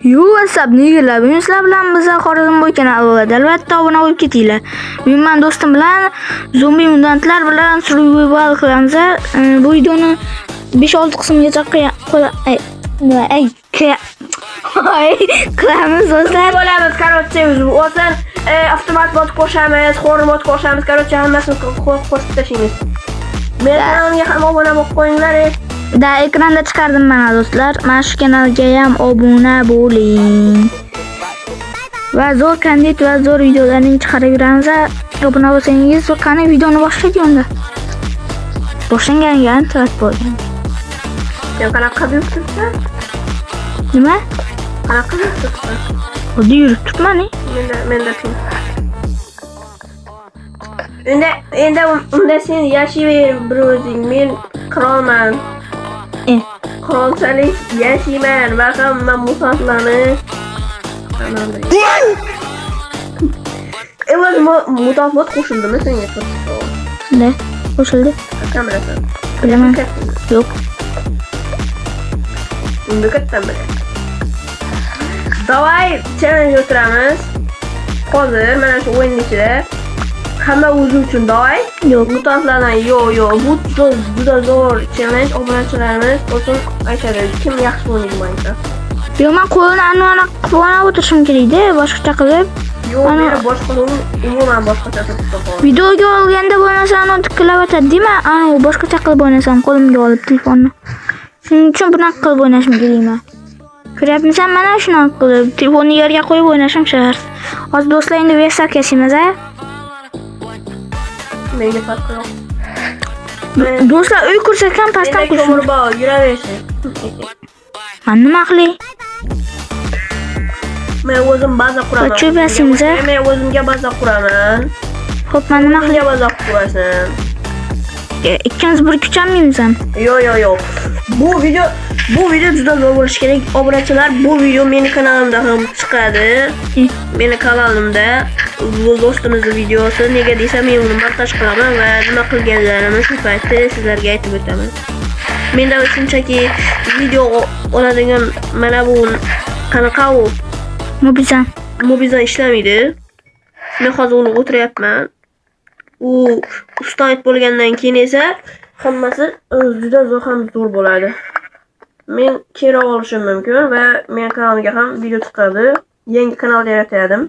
Yo, WhatsApp nigelar. Men sizlar bilan biza Xorazm bo'y kanali bo'ladi. Albatta obuna bo'lib ketinglar. Men do'stim bilan zombi mutantlar bilan survival qilamiz. Bu videoni 5-6 qismgacha qilamiz do'stlar. Bo'lamiz, короче, o'zan avtomat bot qo'shamiz, xo'rim bot qo'shamiz, короче, hammasini qo'shib tashlaymiz. Men kanalimga ham obuna bo'lib qo'yinglar. Da ekranda chiqardim mana do'stlar. Mana shu kanalga ham obuna bo'ling. Va zo'r kontent va zo'r videolarni chiqarib yuramiz. Obuna bo'lsangiz, qani videoni boshladik unda. Boshlangan talat bo'lgan. Sen qanaqa yuribsan? Nima? Qanaqa yuribsan? Xuddi yurib turibman-ku. Menda kim? Unda sen yashayver bir o'zing. Men qirolman. Qirolsalik yashayman va hamma mutantlarni mutant bot qo'shildimi senga? Ne? Qo'shildi. Kamerasan. Bilaman. Yo'q. Unda kattaman bilaman. Davay challenge o'tiramiz. Hozir mana shu o'yin ichida hamma o'zi uchun davay. Yo'q. Mutantlardan yo'q. Bu juda zo'r challenge. Obunachilarimiz o'zim aytadi, kim yaxshi o'ynaydi Minecraft. Yo'q, men qo'lni aniq qilib o'tirishim kerak-da, boshqacha qilib. Yo'q, men boshqa umuman boshqacha qilib qo'yaman. Videoga olganda bo'lmasa, uni tiklab o'tadi-mi? Ana u boshqacha qilib o'ynasam, qo'limga olib telefonni. Shuning uchun bunaqa qilib o'ynashim kerak men. Ko'ryapmisan, mana shunaqa qilib telefonni yerga qo'yib o'ynashim shart. Hozir do'stlar endi versak yashaymiz-a? Menga farqi yo'q. Do'stlar uy ko'rsatgan pastdan ko'rsin. Yuraversin. Men nima qilay? Men o'zim baza quraman. Ko'chib-yasimiz-a? Men o'zimga baza quraman. Xo'p, men nima qilay? Baza qurasan. Ikkimiz bir kuchanmaymiz ham. Yo'q. Bu video juda zo'r bo'lishi kerak. Obunachilar, bu video mening kanalimda ham chiqadi. Mening kanalimda bu do'stimizning videosi. Nega desam, men uni montaj qilaman va nima qilganlarimni shu paytda sizlarga aytib o'taman. Menda shunchaki video oladigan mana bu qanaqa u Mobiza ishlamaydi. Men hozir uni o'tiryapman. U ustayt bo'lgandan keyin esa hammasi juda zo'r bo'ladi. Men kera olishim mumkin va men kanalimga ham video chiqadi. Yangi kanal yaratadim.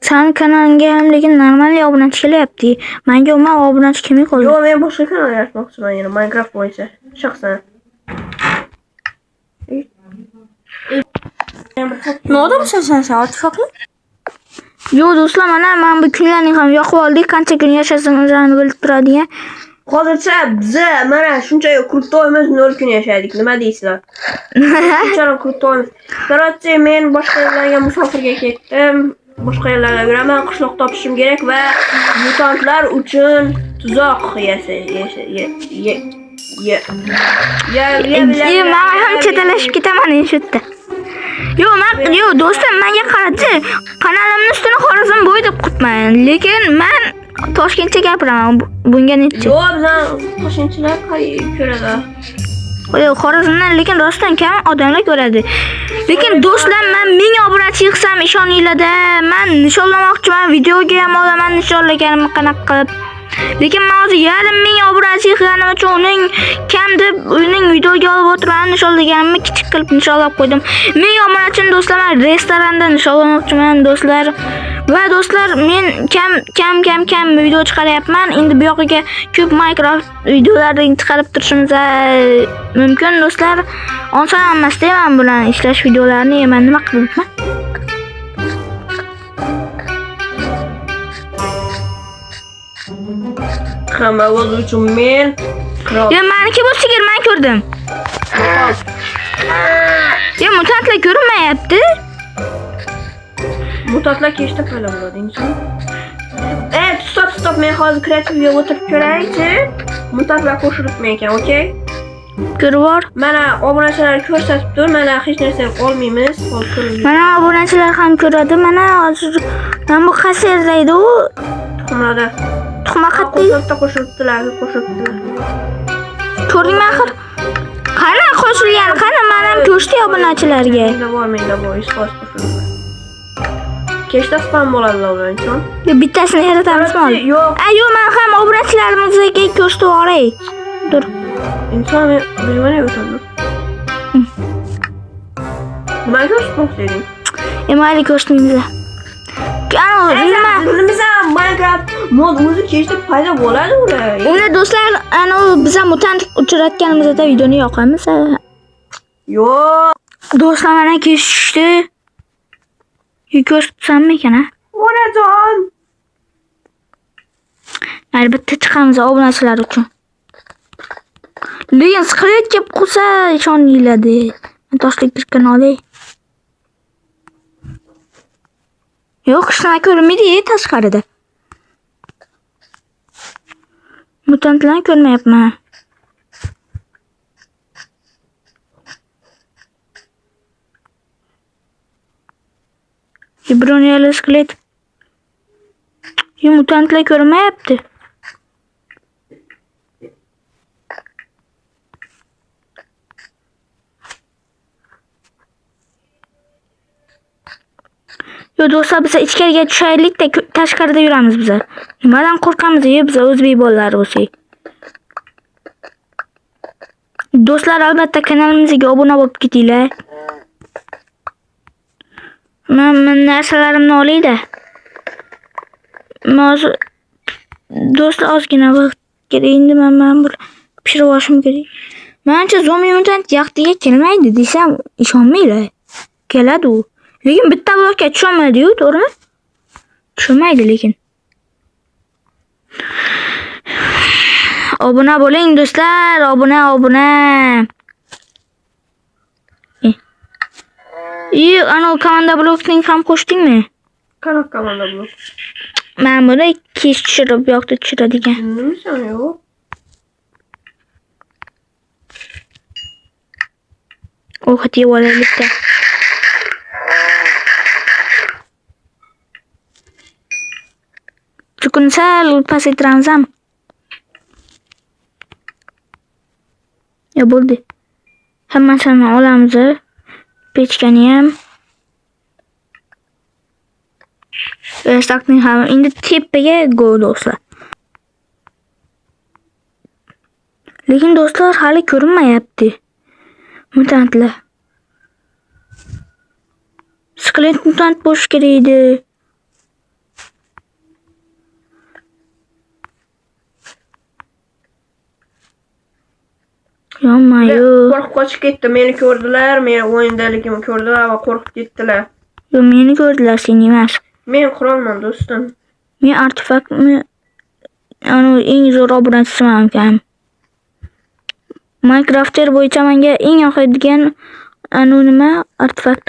Sen kanalingga ham lekin normal obunachi kelyapti. Menga umuman obunachi kelmay qoldi. Yo'q, men boshqa kanal yaratmoqchiman yana Minecraft bo'yicha. Shaxsan. Nima bo'lsa sen artifakmi? Yo'q do'stlar, mana men bu kunlarni ham yoqib oldik. Qancha kun yashasimizni bilib turadigan. Hozircha biz mana shuncha kriptoyimiz 0 kun yashaydik. Nima deysizlar? Shuncha kriptoyimiz. Короче, men boshqa yerlarga musofirga ketdim. Boshqa yerlarga yuraman, qishloq topishim kerak va mutantlar uchun tuzoq men ham chetalashib ketaman endi shu yerda. Yo'q do'stim, menga qaradi. Kanalimning ustini Xorazm bo'y deb qutmayman, lekin men Toshkentcha gapiraman. Bunga necha? Yo'q, bizlar Toshkentchilar ko'radi. Yo'q, Xorazmdan lekin rostdan kam odamlar ko'radi. Lekin do'stlar, men 1000 obunachi yig'sam ishoninglar-da, men nishonlamoqchiman, videoga ham olaman nishonlaganimni qanaqa qilib. Lekin men hozir 500 obunachi yig'ganim uchun uning kam deb uning videoga olib o'tirgan nishonlaganimni kichik qilib nishonlab qo'ydim. 1000 obunachini do'stlar, men restoranda nishonlamoqchiman do'stlar. Va do'stlar, men kam video chiqaryapman. Endi bu yoqiga ko'p Minecraft videolarini chiqarib turishimiz mumkin do'stlar. Oson emas-da men bilan ishlash videolarini men nima qilibman? Hamma o'zi uchun men qirol. Ya meniki bu sigir men ko'rdim. Ya mutantlar ko'rinmayapti. Mutantlar kechda paydo bo'ladi inson. Stop, men hozir kreativga o'tirib ko'raychi. Mutantlar qo'shilibmi ekan, okey? Ko'rib bor. Mana obunachilar ko'rsatib tur, mana hech narsa olmaymiz. Mana obunachilar ham ko'radi. Mana hozir bu qaysi yerda u? Tuxumlarda. Tuxuma qattiq qo'shibdilar. Ko'rdingmi axir? Qani qo'shilgan ko'rishdi obunachilarga. Menda bor, isbot qo'shildi. Kechda spam bo'ladilar ular uchun. Bittasini yaratamizmi hozir? Yo'q. Yo'q, men ham obunachilarimizga ko'rsatib yuboray. Dur. İnsan bilmene götürdü. Nima ko'rsatmoq deding? Mayli ko'rsatmaymiz. Nima? Mesela Minecraft mod o'zi kechda paydo bo'ladi ular. Unda do'stlar, biza mutant uchratganimizda videoni yoqamiz. Yo'q. Do'stlar, mana kechishdi. Ko'rsatsammi ekan, ha? Onajon. Albatta chiqamiz obunachilar uchun. Lekin skelet kelib qolsa ishoninglardi. Men toshlik kirkani olay. Yo'q, shuna ko'rmaydi tashqarida. Mutantlarni ko'rmayapman. Ibroniyali skelet. Mutantlar ko'rmayapti. Yo do'stlar, biz ichkariga tushaylik-da, tashqarida yuramiz biz. Nimadan qo'rqamiz? Biz o'zbek bolalari bo'lsak. Do'stlar, albatta kanalimizga obuna bo'lib ketinglar. Men narsalarimni olayda. Hozir do'stlar ozgina vaqt kerak. Endi men bir pishirib olishim kerak. Menimcha zombi mutant yaxtiga kelmaydi desam ishonmaylar. Keladi u. Lekin bitta blokka tushmaydi-yu, to'g'rimi? Tushmaydi lekin. Obuna bo'ling do'stlar, obuna. Ana komanda blokning ham qo'shdingmi? Qanaqa komanda blok? Men buni kech tushirib, yoqda tushiradigan. Nimisan yo'q? Ovqat yeb olaylik-da. Chukun sal pasaytiramiz ham. Ya bo'ldi. Hammasini olamiz. Pechkani ham. Estakning ham endi tepaga go do'stlar. Lekin do'stlar hali ko'rinmayapti. Mutantlar. Skelet mutant bo'lish kerak edi. Yo'q. Qo'rqib qochib ketdi. Meni ko'rdilar, meni o'yindaligimni ko'rdilar va qo'rqib ketdilar. Yo'q, meni ko'rdilar, sen emas. Men qurolman do'stim. Men artefaktni eng zo'r obunachisiman ekan. Minecraft'er bo'yicha menga eng yoqadigan nima artefakt.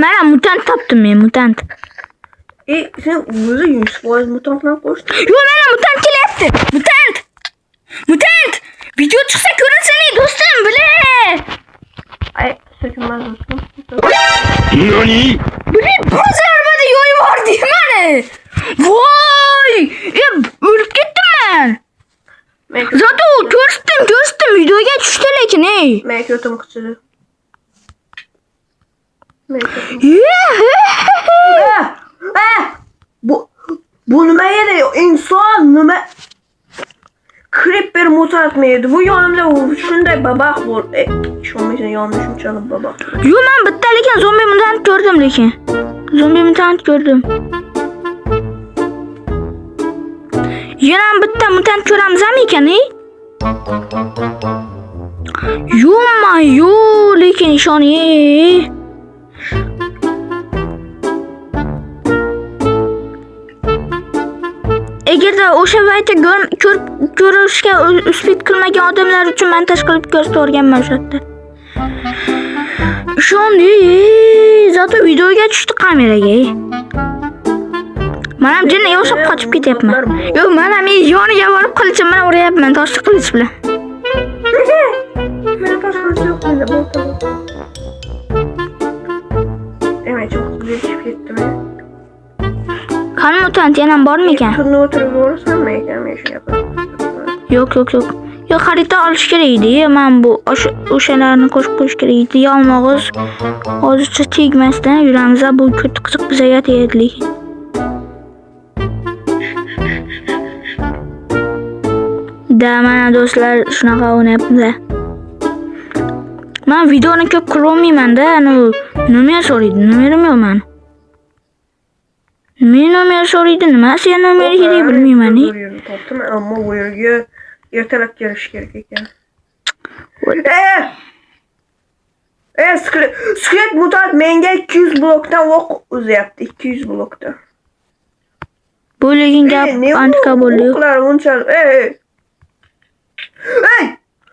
Mana mutant topdim men, mutant. Sen o'zi 100% mutantlarni qo'shding. Yo'q, mana mutant kelyapti. Mutant! Video chiqsa ko'rinsang do'stim, bile. Ay, so'kinmaz do'stim. Nani? Bile bir zarbada yo'yib yubordi meni. Voy! O'lib ketdim men. Zato ko'rsatdim, videoga tushdi lekin Men ko'tim qichidi. Bu nima edi? Inson nima? Creeper mutantmi edi? Bu yonimda shunday babax bor. Ishonmaysan, yonimda shunchalik babax. Yo'q, men bitta lekin zombi mutant ko'rdim lekin. Zombi mutant ko'rdim. Yana bitta mutant ko'ramizmi ekan, Yo'q, lekin ishoning. Agarda o'sha paytda ko'rishga uspit qilmagan odamlar uchun montaj qilib ko'rsatib o'rganman o'sha yerda. Ishondi, zato videoga tushdi kameraga. Mana jinni yoshib qochib ketyapman. Yo'q, mana men yoniga borib qilichim bilan uryapman, toshli qilich bilan. Men tosh qilich yo'q menda, bo'ldi. Cho'q qilib ketdim. Qani mutant yana bormi ekan? Turni o'tirib o'rasanmi ekan men shu gapni? Yo'q. Yo'q, Yo xarita olish kerak edi. Men bu o'shalarni qo'shib qo'yish kerak edi. Yalmog'iz hozircha tegmasdan yuramiz. Bu qiziq bizga tegadi lekin. Da mana do'stlar shunaqa o'ynayapmiz. Men videoni ko'p ko'rolmayman-da, nomer so'raydi, nomerim yo'q men. Men nomer so'raydi, nima sen nomeri kerak bilmayman. Topdim, ammo bu yerga ertalab kelish kerak ekan. Skelet mutant menga 200 blokdan o'q uzyapti, 200 blokdan. Bu lekin gap antika bo'ldi. O'qlar unchalik.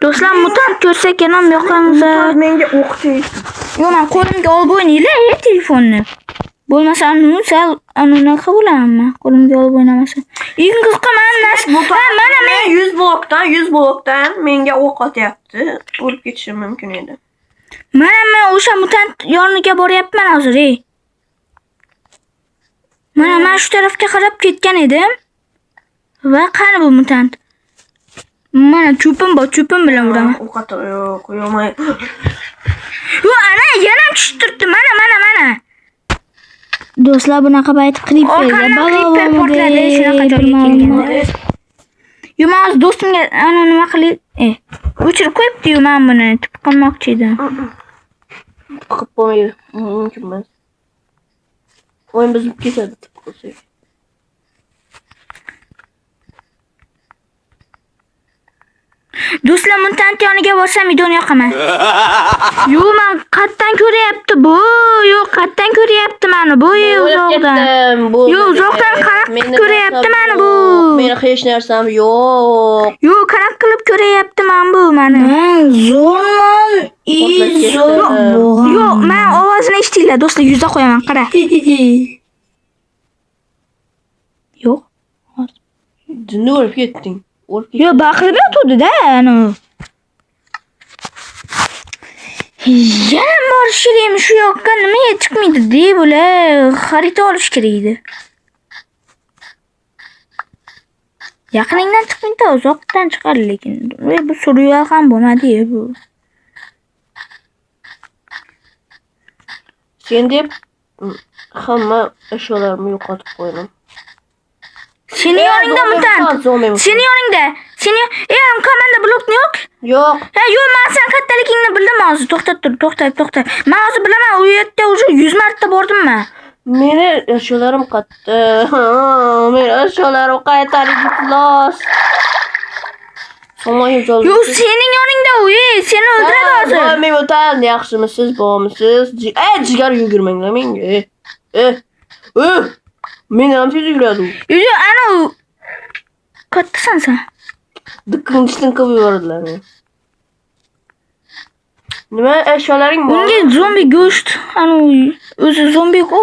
Do'stlar mutant ko'rsak ham yoqamiz. Menga o'qchi. Yo'q, men qo'limga olib o'ynaylar telefonni. Bo'lmasa sal anaqa bo'laman. Qo'limga olib o'ynamasa. Eng qiziqaman mana men 100 blokdan menga o'q otyapti. O'lib ketishim mumkin edi. Mana men o'sha mutant yoniga boryapman hozir. Mana men shu tarafga qarab ketgan edim. Va qani bu mutant? Mana cho'pim bor, cho'pim bilan uraman. O'q qo'yolmay. Yo, ana yana tushib turibdi. Mana. Do'stlar bunaqa payt creeper portladi, shunaqa joyga kelganda. Yo, men do'stimga nima qilib, o'chirib qo'yibdi-yu, men buni tip qilmoqchi edim. Qilib qo'ymaydi. Mumkin emas. O'yin buzib ketadi tip qilsak. Do'stlar mutant yoniga borsam videoni yoqaman. Yo'q, men qayerdan ko'ryapti bu? Yo'q, qayerdan ko'ryapti meni bu uzoqdan. Yo'q, uzoqdan qarab ko'ryapti meni bu. Meni hech narsam yo'q. Yo'q, qarab qilib ko'ryapti men bu meni. Men zo'rman. Yo'q, men ovozini eshitdinglar, do'stlar, yuzda qo'yaman, qara. Yo'q. Jinni o'lib ketding. Yo, baqirib yotuvdi-da, Yana borish kerakmi shu yoqqa? Nimaga chiqmaydi-da bular? Xarita olish kerak edi. Yaqiningdan chiqmaydi, uzoqdan chiqar lekin. Bu survival ham bo'lmadi-ya bu. Sen deb hamma ashyolarni yo'qotib qo'ydim. Seni yoningda mutant. Seni yoningda. Komanda blokni yo'q? Yo'q. Yo'q, men sen kattaligingni bildim hozir. To'xtab tur, to'xtab. Men hozir bilaman, u yerga уже 100 marta bordimmi? Meni ashyolarim qayerda? Meni ashyolarim qaytaring, iflos. Yo'q, sening yoningda u, seni o'ldiradi hozir. Men mutant, yaxshimisiz, bormisiz? Jigar yugurmanglar menga. Men ham tez yuguradi. Yo'q, ana u kattasan sen. Diqqinishdan qilib yubordilar. Nima ashyolaring bor? Unga zombi go'sht, ana o'zi zombi-ku,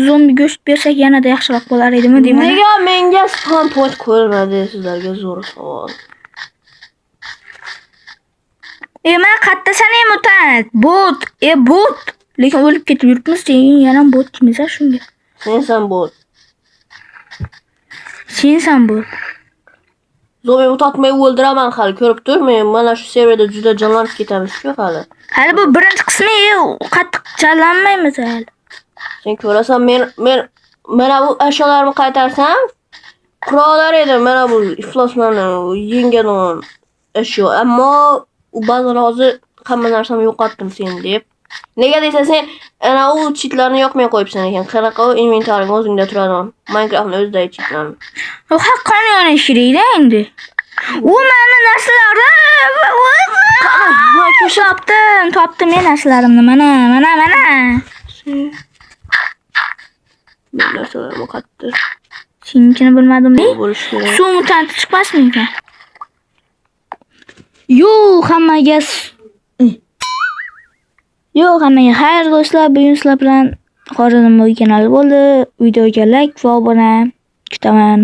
zombi go'sht bersak yanada yaxshiroq bo'lar edimi deyman. Nega menga spawn point qo'yilmadi sizlarga zo'r savol. Men qattasan mutant, bot, bot. Lekin o'lib ketib yuribmiz, yana bot deymiz shunga. Sensan bot. Sensan bot. Zombi utatmay o'ldiraman hali, ko'rib turmen. Mana shu serverda juda jonlanib ketamiz-ku hali. Hali bu birinchi qismi, qattiq jonlanmaymiz hali. Sen ko'rasan, men mana bu ashyolarni qaytarsam, qurollar edi. Mana bu ifloslarni yengan ashyo. Ammo u ba'zan hozir hamma narsamni yo'qotdim sen deb. Nega desa sen ana u cheatlarni yoqmay qo'yibsan ekan. Qanaqa u inventaring o'zingda turadi. Minecraftning o'zidagi cheatlarni. U haqqani yonish kerak-da endi. U meni narslarim. Topdim men narslarimni. Mana. Men narsalarim qayerda? Seninkini bilmadim. Bo'lish kerak. Suv mutant chiqmasmi ekan? Hammaga xayr do'stlar, bugun sizlar bilan Xorazm Mo'y kanali bo'ldi. Videoga like va obuna kutaman.